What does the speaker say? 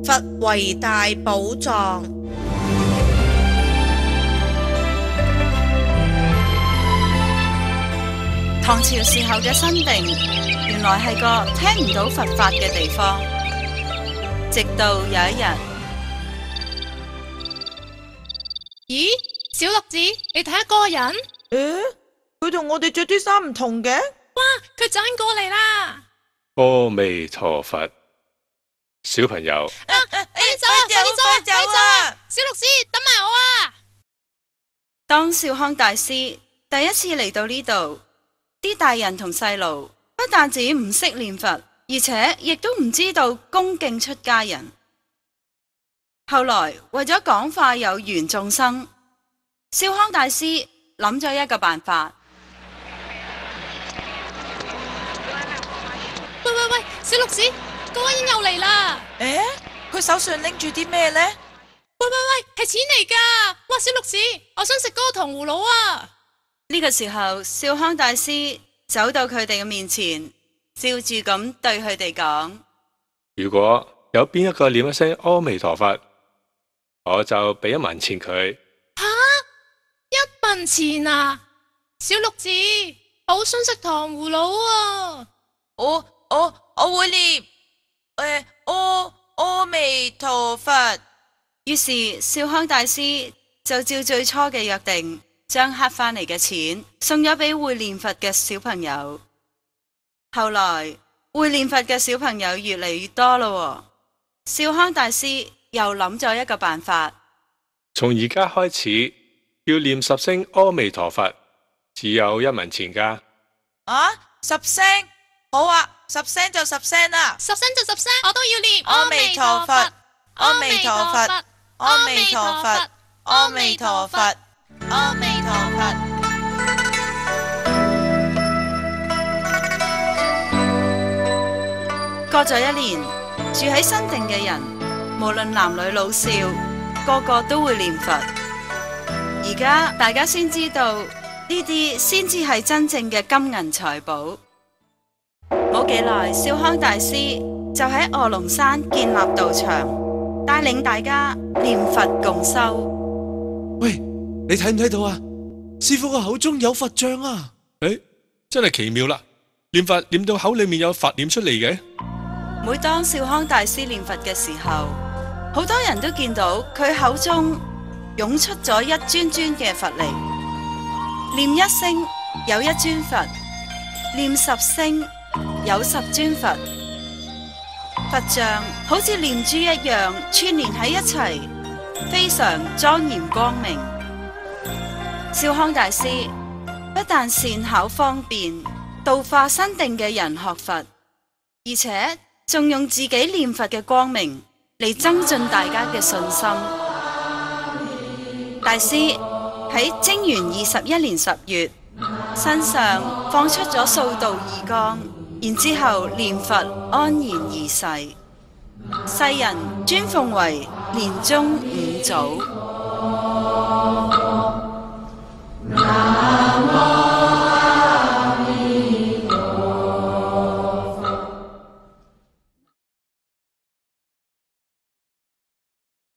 佛為大寶藏。唐朝時候嘅新定，原來係個聽唔到佛法嘅地方。直到有一日，咦，小六子，你睇下嗰個人，佢同我哋着啲衫唔同嘅。哇，佢走緊過嚟啦！阿彌陀佛，小朋友，快啲走啊！快啲走啊！快啲走啊！小六子，等埋我啊！當少康大師第一次嚟到呢度，啲大人同細路不但止唔識念佛，而且亦都唔知道恭敬出家人。後來為咗廣化有緣眾生，少康大師諗咗一個辦法。喂，小六子，嗰個人又嚟啦！佢手上拎住啲咩呢？喂，係錢嚟噶！哇，小六子，我想食嗰個糖葫蘆啊！呢個時候，少康大師走到佢哋嘅面前，笑住咁對佢哋講：如果有邊一個念一聲阿彌陀佛，我就俾1文錢佢。吓，1文錢啊！小六子，我好想食糖葫蘆啊！我會念阿彌陀佛。於是少康大師就照最初嘅約定，將乞翻嚟嘅錢送咗俾會念佛嘅小朋友。後來會念佛嘅小朋友越嚟越多咯。少康大師又諗咗一個辦法，從而家開始要念10聲阿彌陀佛，只有1文錢噶。啊，10聲？好啊，10聲就10聲啦。 10聲就10聲，我都要念阿彌陀佛，阿彌陀佛，阿彌陀佛，阿彌陀佛，阿彌陀佛。過咗1年，住喺新定嘅人，無論男女老少，個個都會念佛。而家大家先知道，呢啲先至係真正嘅金銀財寶。冇幾耐，少康大師就喺卧龍山建立道場，帶領大家念佛共修。喂，你睇唔睇到啊？師父個口中有佛像啊！真係奇妙啦！念佛念到口裏面有佛念出嚟嘅。每當少康大師念佛嘅時候，好多人都見到佢口中湧出咗一尊尊嘅佛嚟。念1聲有1尊佛，念10聲有10尊佛。佛像好似念珠一樣串連喺一齊，非常莊嚴光明。少康大師不但善巧方便度化新定嘅人學佛，而且仲用自己念佛嘅光明嚟增進大家嘅信心。大師喺貞元21年10月，身上放出咗數道義光，然之後念佛安然而逝，世人尊奉為蓮宗五祖。